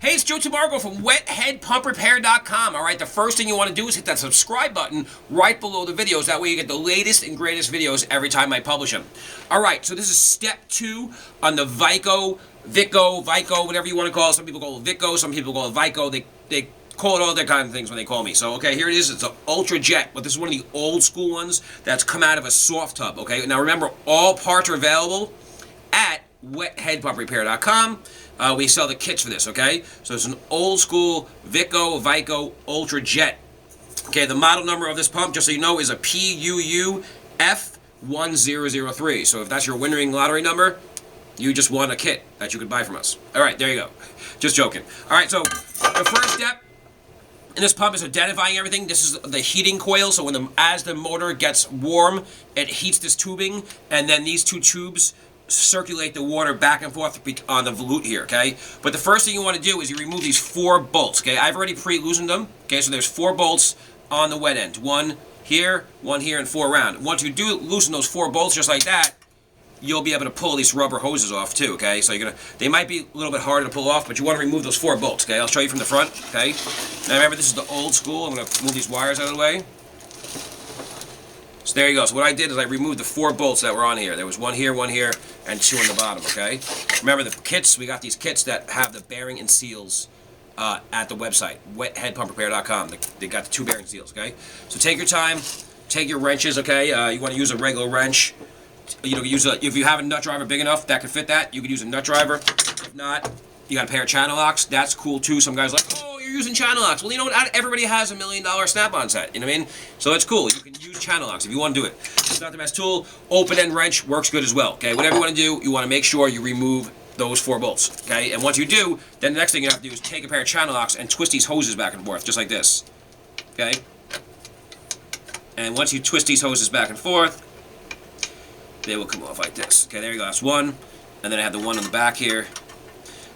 Hey, it's Joe Tamargo from WetHeadPumpRepair.com. All right, the first thing you want to do is hit that subscribe button right below the videos. That way you get the latest and greatest videos every time I publish them. All right, so this is step 2 on the Vico, whatever you want to call it. Some people call it Vico, some people call it Vico. They call it all their kind of things when they call me. So, okay, here it is. It's an Ultra Jet, but this is one of the old school ones that's come out of a Softub, okay? Now, remember, all parts are available at WetHeadPumpRepair.com. We sell the kits for this, okay? So it's an old school Vico Ultra Jet. Okay, the model number of this pump, just so you know, is a PUUF1003. So if that's your winning lottery number, you just won a kit that you could buy from us. All right, there you go. Just joking. All right, so the first step in this pump is identifying everything. This is the heating coil, so as the motor gets warm, it heats this tubing, and then these two tubes circulate the water back and forth on the volute here, okay? But the first thing you want to do is you remove these 4 bolts, okay? I've already pre-loosened them, okay? So there's 4 bolts on the wet end. 1 here, and 4 around. Once you do loosen those 4 bolts just like that, you'll be able to pull these rubber hoses off too, okay? So they might be a little bit harder to pull off, but you want to remove those 4 bolts, okay? I'll show you from the front, okay? Now remember, this is the old school. I'm going to move these wires out of the way. So there you go. So what I did is I removed the 4 bolts that were on here. There was 1 here, and 2 on the bottom, okay? Remember the kits, we got these kits that have the bearing and seals at the website, WetHeadPumpRepair.com. They got the 2 bearing seals, okay? So take your time, take your wrenches, okay? You want to use a regular wrench. You know, if you have a nut driver big enough that could fit that, you could use a nut driver. If not, you got a pair of channel locks. That's cool too. Some guys are like, oh, you're using channel locks. Well, you know what? Not everybody has $1 million snap-on set. You know what I mean? So it's cool. You can use channel locks if you want to do it. It's not the best tool. Open-end wrench works good as well. Okay, whatever you want to do, you want to make sure you remove those 4 bolts. Okay, and once you do, then the next thing you have to do is take a pair of channel locks and twist these hoses back and forth, just like this. Okay, and once you twist these hoses back and forth, they will come off like this. Okay, there you go. That's 1, and then I have the 1 on the back here.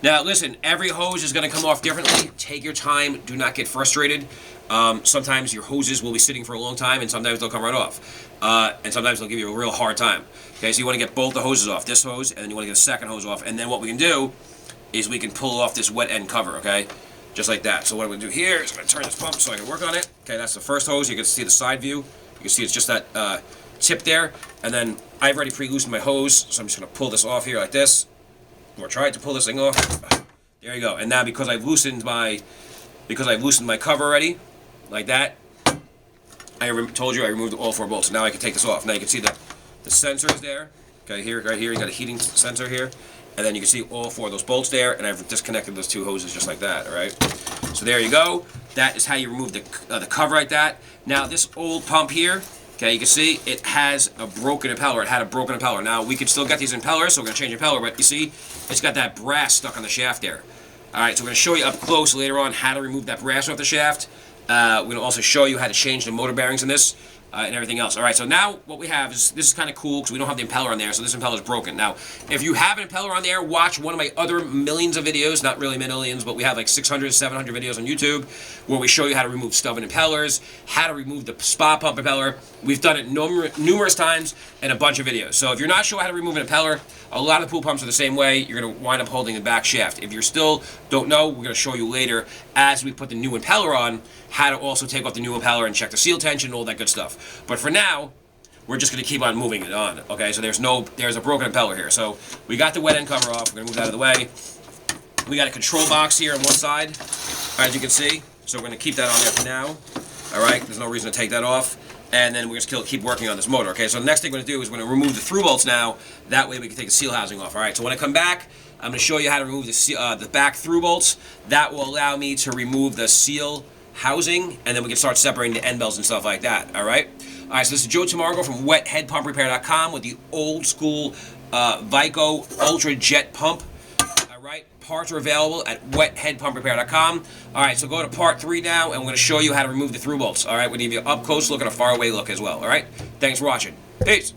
Now, listen, every hose is going to come off differently. Take your time. Do not get frustrated. Sometimes your hoses will be sitting for a long time, and sometimes they'll come right off. And sometimes they'll give you a real hard time. Okay, so you want to get both the hoses off. This hose, and then you want to get the second hose off. And then what we can do is we can pull off this wet end cover, okay? Just like that. So what I'm going to do here is I'm going to turn this pump so I can work on it. Okay, that's the first hose. You can see the side view. You can see it's just that tip there. And then I've already pre-loosened my hose, so I'm just going to pull this off here like this. Or try to pull this thing off. There you go. And now because I've loosened my cover already, like that, I told you I removed all 4 bolts. So now I can take this off. Now you can see the sensors there. Okay, right here you got a heating sensor here, and then you can see all 4 of those bolts there. And I've disconnected those 2 hoses just like that. All right. So there you go. That is how you remove the cover like that. Now this old pump here. Okay, you can see it has a broken impeller. It had a broken impeller. Now, we can still get these impellers, so we're going to change impeller, but you see, it's got that brass stuck on the shaft there. Alright, so we're going to show you up close later on how to remove that brass off the shaft. We're going to also show you how to change the motor bearings in this and everything else. Alright, so now what we have is, this is kind of cool because we don't have the impeller on there, so this impeller is broken. Now, if you have an impeller on there, watch one of my other millions of videos, not really millions, but we have like 600, 700 videos on YouTube where we show you how to remove stubborn impellers, how to remove the spa pump impeller. We've done it numerous times in a bunch of videos. So if you're not sure how to remove an impeller, a lot of pool pumps are the same way. You're going to wind up holding the back shaft. If you still don't know, we're going to show you later as we put the new impeller on how to also take off the new impeller and check the seal tension and all that good stuff. But for now, we're just going to keep on moving it on. Okay, so there's a broken impeller here. So we got the wet end cover off. We're going to move that out of the way. We got a control box here on one side, as you can see. So we're going to keep that on there for now. All right, there's no reason to take that off. And then we're going to keep working on this motor. Okay, so the next thing we're going to do is we're going to remove the through bolts now. That way we can take the seal housing off. All right, so when I come back, I'm going to show you how to remove the back through bolts. That will allow me to remove the seal housing, and then we can start separating the end belts and stuff like that. All right, so this is Joe Tamargo from WetHeadPumpRepair.com with the old school Vico Ultra Jet Pump. All right, parts are available at WetHeadPumpRepair.com. All right, so go to part 3 now, and we're going to show you how to remove the through bolts. All right, we'll give you an up close look and a far away look as well. All right, thanks for watching. Peace.